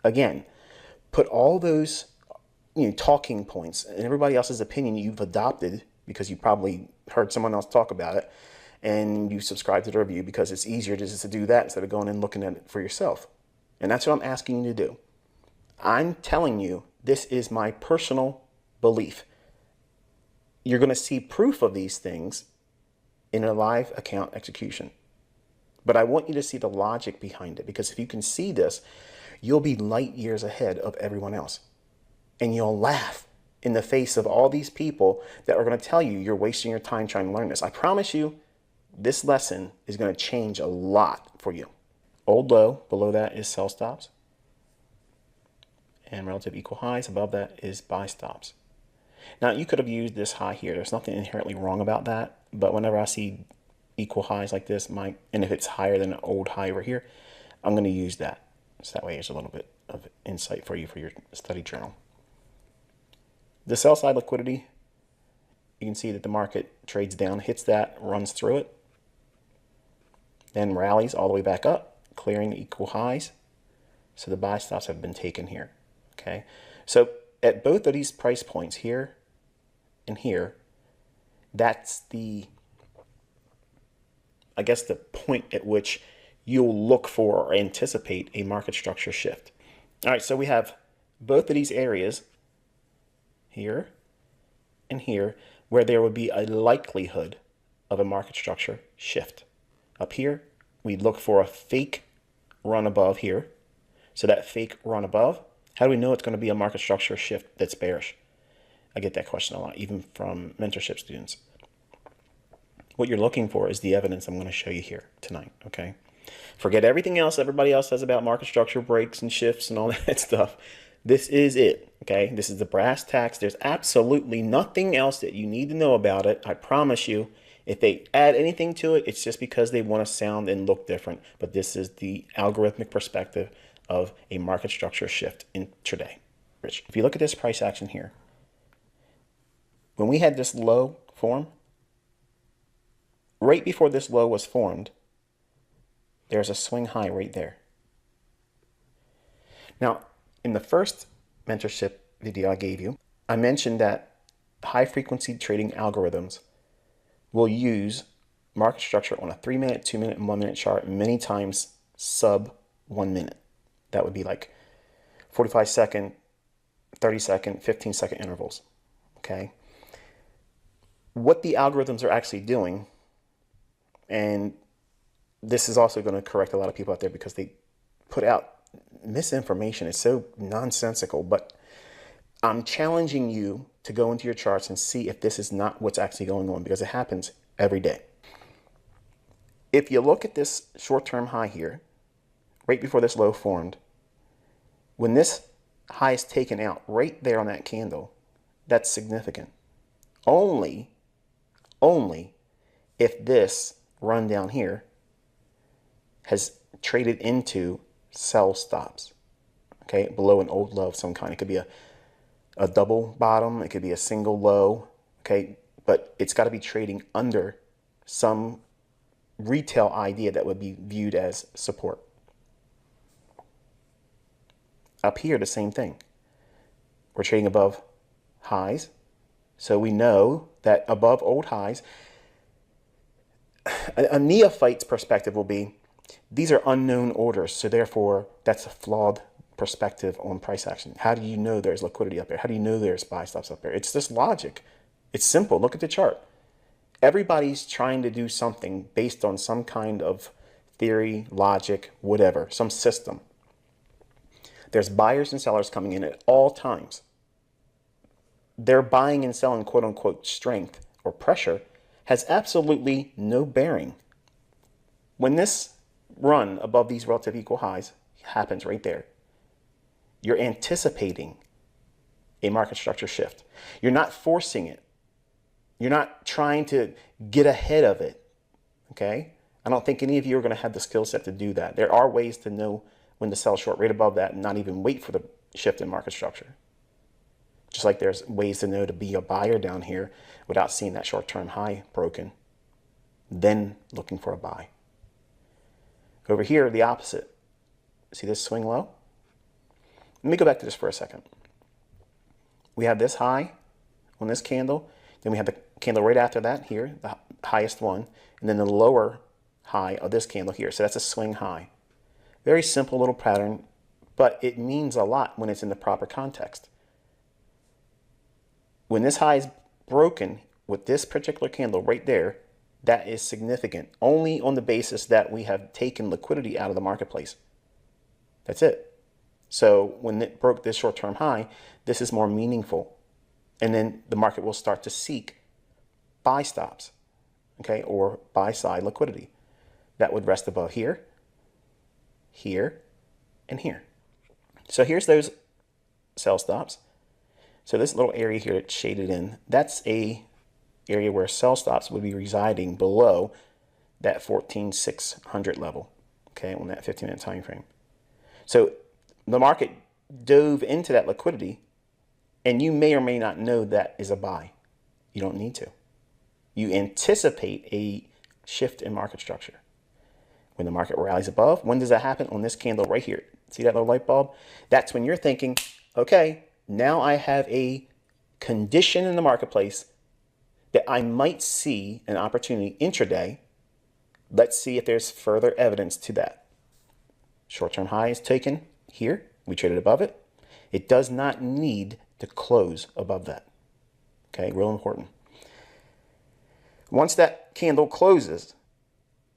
Again, put all those talking points and everybody else's opinion you've adopted because you probably heard someone else talk about it and you subscribe to the review because it's easier just to do that instead of going and looking at it for yourself. And that's what I'm asking you to do. I'm telling you, this is my personal belief. You're going to see proof of these things in a live account execution. But I want you to see the logic behind it, because if you can see this, you'll be light years ahead of everyone else. And you'll laugh in the face of all these people that are going to tell you you're wasting your time trying to learn this. I promise you, this lesson is going to change a lot for you. Old low, below that is sell stops. And relative equal highs, above that is buy stops. Now, you could have used this high here. There's nothing inherently wrong about that. But whenever I see equal highs like this, and if it's higher than an old high over here, I'm going to use that. So that way there's a little bit of insight for you for your study journal. The sell side liquidity, you can see that the market trades down, hits that, runs through it, then rallies all the way back up, clearing the equal highs. So the buy stops have been taken here. Okay, so at both of these price points here and here, that's I guess the point at which you'll look for or anticipate a market structure shift. All right, so we have both of these areas here and here where there would be a likelihood of a market structure shift. Up here, we look for a fake run above here. So that fake run above, how do we know it's going to be a market structure shift that's bearish? I get that question a lot, even from mentorship students. What you're looking for is the evidence I'm going to show you here tonight, okay? Forget everything else everybody else says about market structure breaks and shifts and all that stuff. This is it, okay? This is the brass tacks. There's absolutely nothing else that you need to know about it. I promise you. If they add anything to it, it's just because they want to sound and look different. But this is the algorithmic perspective of a market structure shift intraday. If you look at this price action here, when we had this low form, right before this low was formed, there's a swing high right there. Now, in the first mentorship video I gave you, I mentioned that high frequency trading algorithms will use market structure on a 3-minute, 2-minute, and 1-minute chart, many times sub 1 minute. That would be like 45-second, 30-second, 15-second intervals, okay? What the algorithms are actually doing, and this is also going to correct a lot of people out there because they put out misinformation. It's so nonsensical, but I'm challenging you to go into your charts and see if this is not what's actually going on, because it happens every day. If you look at this short-term high here, right before this low formed, when this high is taken out right there on that candle, that's significant. Only if this run down here has traded into sell stops, okay, below an old low of some kind. It could be a double bottom, it could be a single low, okay, but it's got to be trading under some retail idea that would be viewed as support. Up here, the same thing. We're trading above highs, so we know that above old highs, a neophyte's perspective will be, these are unknown orders, so therefore that's a flawed perspective on price action. How do you know there's liquidity up there? How do you know there's buy stops up there? It's just logic. It's simple. Look at the chart. Everybody's trying to do something based on some kind of theory, logic, whatever, some system. There's buyers and sellers coming in at all times. Their buying and selling quote unquote strength or pressure has absolutely no bearing. When this run above these relative equal highs happens right there, you're anticipating a market structure shift. You're not forcing it. You're not trying to get ahead of it, okay? I don't think any of you are going to have the skill set to do that. There are ways to know when to sell short right above that and not even wait for the shift in market structure. Just like there's ways to know to be a buyer down here without seeing that short-term high broken, then looking for a buy. Over here, the opposite. See this swing low? Let me go back to this for a second. We have this high on this candle. Then we have the candle right after that here, the highest one. And then the lower high of this candle here. So that's a swing high. Very simple little pattern, but it means a lot when it's in the proper context. When this high is broken with this particular candle right there, that is significant only on the basis that we have taken liquidity out of the marketplace. That's it. So when it broke this short-term high, this is more meaningful. And then the market will start to seek buy stops, okay, or buy side liquidity that would rest above here, here, and here. So here's those sell stops. So this little area here that's shaded in, that's a area where sell stops would be residing below that 14,600 level, okay, on that 15-minute time frame. So the market dove into that liquidity, and you may or may not know that is a buy. You don't need to. You anticipate a shift in market structure. When the market rallies above, when does that happen? On this candle right here. See that little light bulb? That's when you're thinking, okay, now I have a condition in the marketplace that I might see an opportunity intraday. Let's see if there's further evidence to that. Short-term high is taken here. We traded above it. It does not need to close above that. Okay, real important. Once that candle closes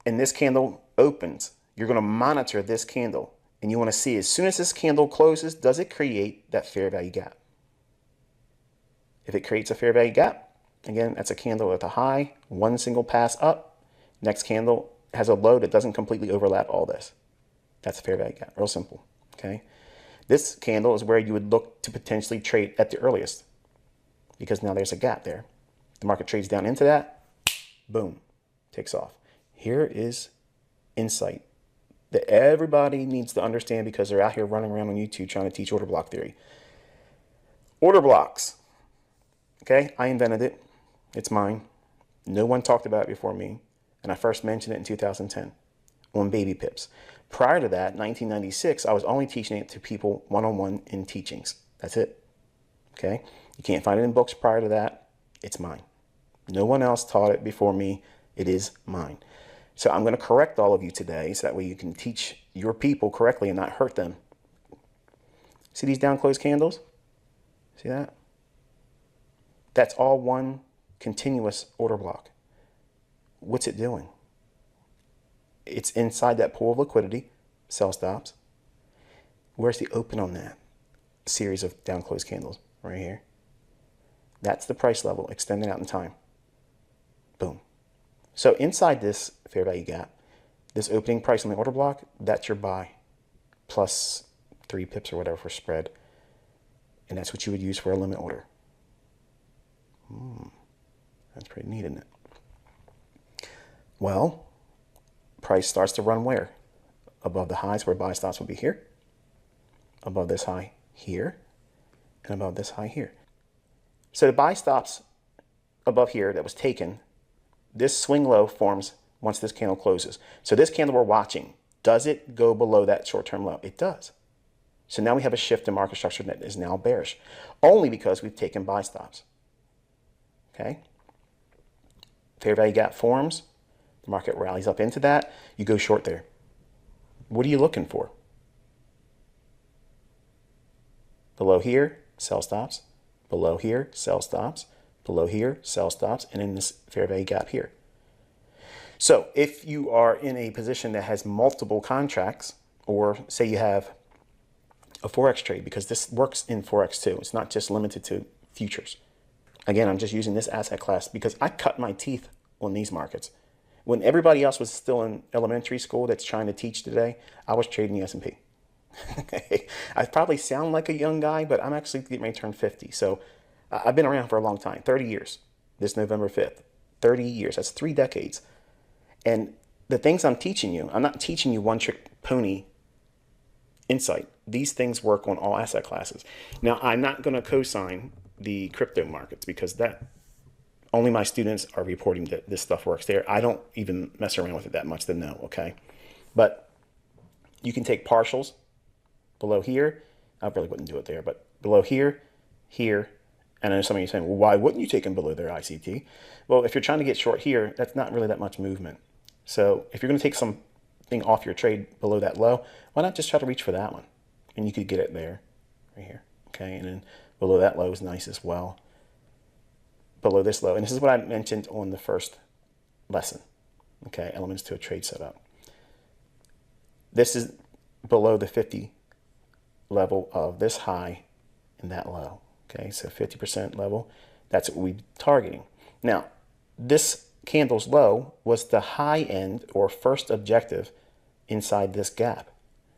and this candle opens, you're going to monitor this candle. And you want to see, as soon as this candle closes, does it create that fair value gap? If it creates a fair value gap, again, that's a candle with a high, one single pass up. Next candle has a low that doesn't completely overlap all this. That's a fair value gap, real simple, okay? This candle is where you would look to potentially trade at the earliest because now there's a gap there. The market trades down into that, boom, takes off. Here is insight that everybody needs to understand because they're out here running around on YouTube trying to teach order block theory. Order blocks, okay? I invented it. It's mine. No one talked about it before me, and I first mentioned it in 2010 on baby pips. Prior to that, 1996, I was only teaching it to people one-on-one in teachings. That's it, okay? You can't find it in books prior to that. It's mine. No one else taught it before me. It is mine. So I'm going to correct all of you today so that way you can teach your people correctly and not hurt them. See these down closed candles? See that? That's all one continuous order block. What's it doing? It's inside that pool of liquidity, sell stops. Where's the open on that series of down closed candles? Right here. That's the price level extended out in time. Boom. So inside this fair value gap, this opening price on the order block, that's your buy, plus 3 pips or whatever for spread. And that's what you would use for a limit order. That's pretty neat, isn't it? Well, price starts to run where? Above the highs where buy stops would be here, above this high here, and above this high here. So the buy stops above here that was taken, this swing low forms once this candle closes. So this candle we're watching, does it go below that short-term low? It does. So now we have a shift in market structure that is now bearish, only because we've taken buy stops. Okay? Fair value gap forms. The market rallies up into that. You go short there. What are you looking for? Below here, sell stops. Below here, sell stops. Below here, sell stops. And in this fair value gap here. So if you are in a position that has multiple contracts, or say you have a Forex trade, because this works in Forex too. It's not just limited to futures. Again, I'm just using this asset class because I cut my teeth on these markets. When everybody else was still in elementary school that's trying to teach today, I was trading the S&P. I probably sound like a young guy, but I'm actually getting ready to turn 50. So I've been around for a long time, 30 years, this November 5th, 30 years, that's 3 decades. And the things I'm teaching you, I'm not teaching you one trick pony insight. These things work on all asset classes. Now, I'm not going to co-sign the crypto markets because that only my students are reporting that this stuff works there. I don't even mess around with it that much to know, okay? But you can take partials below here, I really wouldn't do it there, but below here, here, and I know some of you are saying, well, why wouldn't you take them below their ICT? Well, if you're trying to get short here, that's not really that much movement. So if you're going to take something off your trade below that low, why not just try to reach for that one? And you could get it there, right here. Okay, and then below that low is nice as well. Below this low, and this is what I mentioned on the first lesson. Okay, elements to a trade setup. This is below the 50 level of this high and that low. Okay, so 50% level, that's what we're targeting. Now, this candle's low was the high end or first objective inside this gap.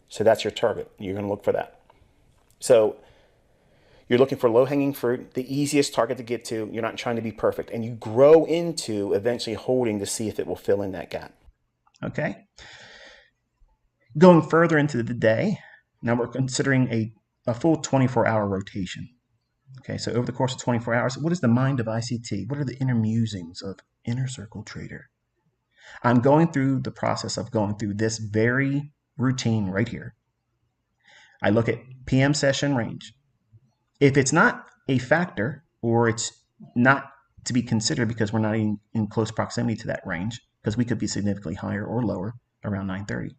So that's your target. You're going to look for that. So you're looking for low-hanging fruit, the easiest target to get to. You're not trying to be perfect. And you grow into eventually holding to see if it will fill in that gap. Okay. Going further into the day, now we're considering a full 24-hour rotation. Okay, so over the course of 24 hours, what is the mind of ICT? What are the inner musings of Inner Circle Trader? I'm going through the process of going through this very routine right here. I look at PM session range. If it's not a factor or it's not to be considered because we're not in close proximity to that range, because we could be significantly higher or lower around 9:30.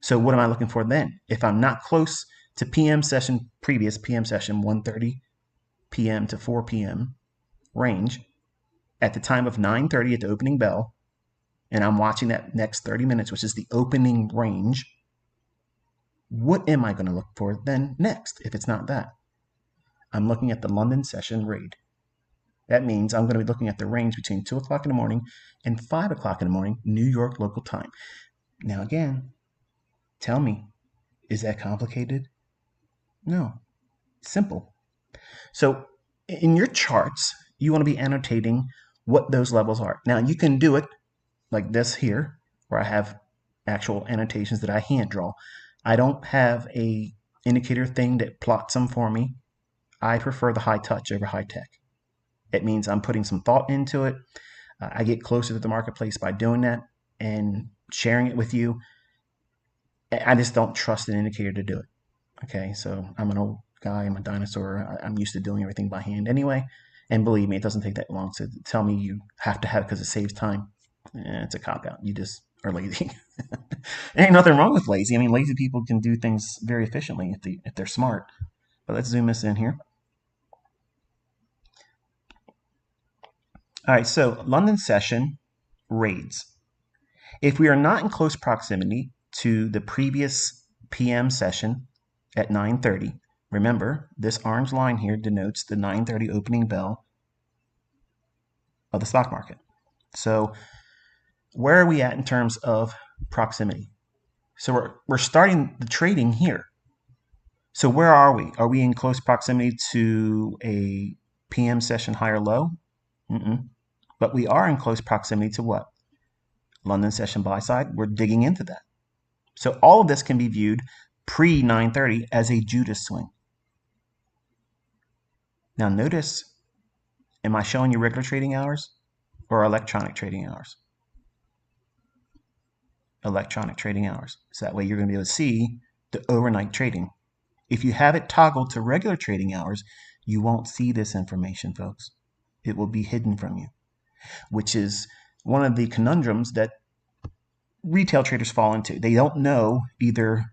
So what am I looking for then? If I'm not close to previous PM session 1:30 p.m. to 4 p.m. range at the time of 9:30 at the opening bell, and I'm watching that next 30 minutes, which is the opening range, what am I going to look for then next if it's not that? I'm looking at the London session raid. That means I'm going to be looking at the range between 2 o'clock in the morning and 5 o'clock in the morning, New York local time. Now again, tell me, is that complicated? No, simple. So in your charts, you want to be annotating what those levels are. Now you can do it like this here, where I have actual annotations that I hand draw. I don't have a indicator thing that plots them for me. I prefer the high touch over high tech. It means I'm putting some thought into it. I get closer to the marketplace by doing that and sharing it with you. I just don't trust an indicator to do it. Okay, so I'm an old guy, I'm a dinosaur. I'm used to doing everything by hand anyway. And believe me, it doesn't take that long to tell me you have to have it because it saves time. It's a cop out. You just are lazy. There ain't nothing wrong with lazy. I mean, lazy people can do things very efficiently if they're smart. But let's zoom this in here. All right, so London session raids. If we are not in close proximity to the previous PM session at 9:30, remember this orange line here denotes the 9:30 opening bell of the stock market. So where are we at in terms of proximity? So we're starting the trading here. So where are we? Are we in close proximity to a PM session high or low? But we are in close proximity to what? London session buy side. We're digging into that. So all of this can be viewed pre 9:30 as a Judas swing. Now notice, am I showing you regular trading hours or electronic trading hours? Electronic trading hours. So that way you're going to be able to see the overnight trading. If you have it toggled to regular trading hours, you won't see this information, folks. It will be hidden from you, which is one of the conundrums that retail traders fall into. They don't know either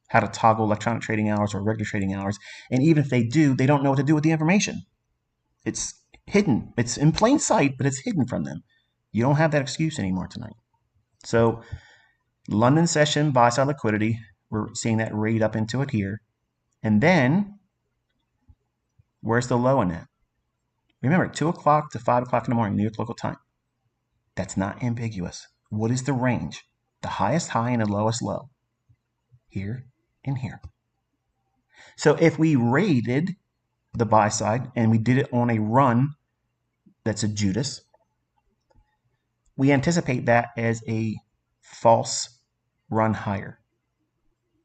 how to toggle electronic trading hours or regular trading hours. And even if they do, they don't know what to do with the information. It's hidden. It's in plain sight, but it's hidden from them. You don't have that excuse anymore tonight. So London session buy side liquidity, we're seeing that raid up into it here. And then where's the low in that? Remember, 2 o'clock to 5 o'clock in the morning, New York local time. That's not ambiguous. What is the range? The highest high and the lowest low. Here and here. So if we raided the buy side and we did it on a run that's a Judas, we anticipate that as a false run higher.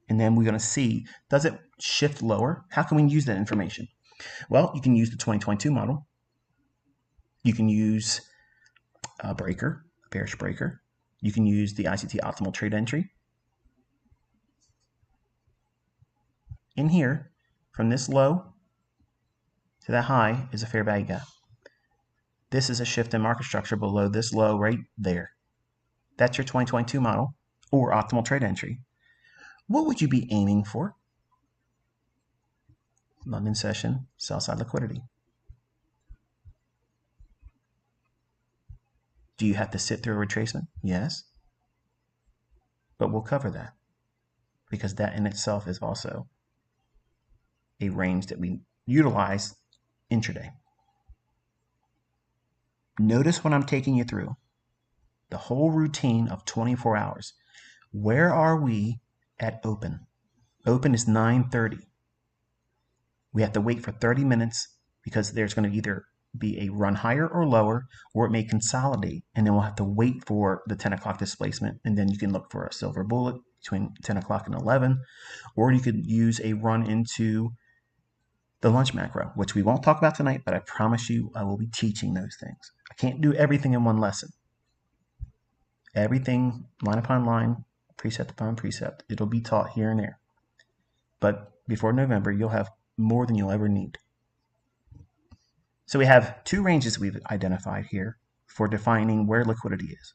And then we're going to see, does it shift lower? How can we use that information? Well, you can use the 2022 model. You can use a breaker, a bearish breaker. You can use the ICT optimal trade entry. In here, from this low to that high is a fair value gap. This is a shift in market structure below this low right there. That's your 2022 model or optimal trade entry. What would you be aiming for? London session, sell side liquidity. Do you have to sit through a retracement? Yes. But we'll cover that because that in itself is also a range that we utilize intraday. Notice what I'm taking you through. The whole routine of 24 hours. Where are we at open? Open is 9:30. We have to wait for 30 minutes because there's going to either be a run higher or lower, or it may consolidate, and then we'll have to wait for the 10 o'clock displacement, and then you can look for a silver bullet between 10 o'clock and 11, or you could use a run into the lunch macro, which we won't talk about tonight, but I promise you I will be teaching those things. I can't do everything in one lesson. Everything line upon line, precept upon precept, it'll be taught here and there. But before November, you'll have more than you'll ever need. So we have two ranges we've identified here for defining where liquidity is.